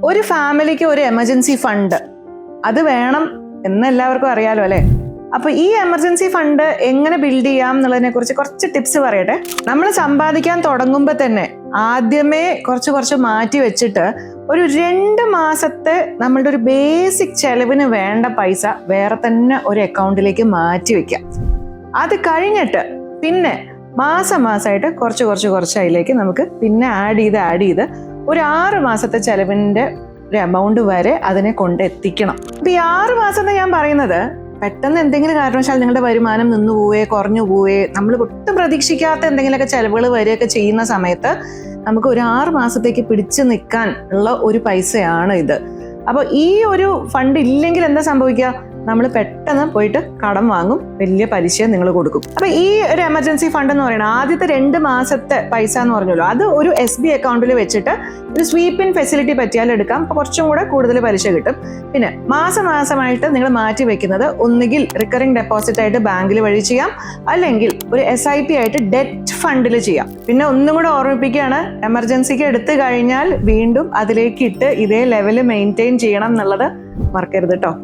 ഒരു ഫാമിലിക്ക് ഒരു എമർജൻസി ഫണ്ട് അത് വേണം എന്ന് എല്ലാവർക്കും അറിയാലോ അല്ലേ? അപ്പൊ ഈ എമർജൻസി ഫണ്ട് എങ്ങനെ ബിൽഡ് ചെയ്യാം എന്നുള്ളതിനെ കുറിച്ച് കുറച്ച് ടിപ്സ് പറയട്ടെ. നമ്മൾ സമ്പാദിക്കാൻ തുടങ്ങുമ്പോൾ തന്നെ ആദ്യമേ കുറച്ച് മാറ്റി വെച്ചിട്ട് ഒരു 2 മാസത്തെ നമ്മളുടെ ഒരു ബേസിക് ചെലവിന് വേണ്ട പൈസ വേറെ തന്നെ ഒരു അക്കൗണ്ടിലേക്ക് മാറ്റി വെക്കാം. അത് കഴിഞ്ഞിട്ട് പിന്നെ മാസമായിട്ട് കുറച്ച് അതിലേക്ക് നമുക്ക് പിന്നെ ആഡ് ചെയ്ത് ഒരു 6 മാസത്തെ ചെലവിൻ്റെ ഒരു എമൗണ്ട് വരെ അതിനെ കൊണ്ടെത്തിക്കണം. അപ്പൊ ഈ 6 മാസം എന്ന് ഞാൻ പറയുന്നത് പെട്ടെന്ന് എന്തെങ്കിലും കാരണവശാൽ നിങ്ങളുടെ വരുമാനം നിന്നു പോവേ കുറഞ്ഞു പോവേ നമ്മൾ ഒട്ടും പ്രതീക്ഷിക്കാത്ത എന്തെങ്കിലുമൊക്കെ ചെലവുകൾ വരികയൊക്കെ ചെയ്യുന്ന സമയത്ത് നമുക്ക് ഒരു 6 മാസത്തേക്ക് പിടിച്ചു നിൽക്കാൻ ഉള്ള ഒരു പൈസയാണ് ഇത്. അപ്പോൾ ഈ ഒരു ഫണ്ട് ഇല്ലെങ്കിൽ എന്താ സംഭവിക്കുക? നമ്മൾ പെട്ടെന്ന് പോയിട്ട് കടം വാങ്ങും, വലിയ പലിശ നിങ്ങൾ കൊടുക്കും. അപ്പൊ ഈ ഒരു എമർജൻസി ഫണ്ട് എന്ന് പറയുന്നത് ആദ്യത്തെ 2 മാസത്തെ പൈസ എന്ന് പറഞ്ഞല്ലോ, അത് ഒരു SB അക്കൗണ്ടിൽ വെച്ചിട്ട് ഒരു സ്വീപ്പ് ഇൻ ഫെസിലിറ്റി പറ്റിയാൽ എടുക്കാം. അപ്പൊ കുറച്ചും കൂടെ കൂടുതൽ പലിശ കിട്ടും. പിന്നെ മാസമായിട്ട് നിങ്ങൾ മാറ്റി വെക്കുന്നത് ഒന്നുകിൽ റിക്കറിംഗ് ഡെപ്പോസിറ്റ് ആയിട്ട് ബാങ്കിൽ വഴി ചെയ്യാം, അല്ലെങ്കിൽ ഒരു SIP ആയിട്ട് ഡെറ്റ് ഫണ്ടിൽ ചെയ്യാം. പിന്നെ ഒന്നും കൂടെ ഓർമ്മിപ്പിക്കുകയാണ്, എമർജൻസിക്ക് എടുത്തു കഴിഞ്ഞാൽ വീണ്ടും അതിലേക്ക് ഇട്ട് ഇതേ ലെവല് മെയിൻറ്റെയിൻ ചെയ്യണം എന്നുള്ളത് മറക്കരുത് കേട്ടോ.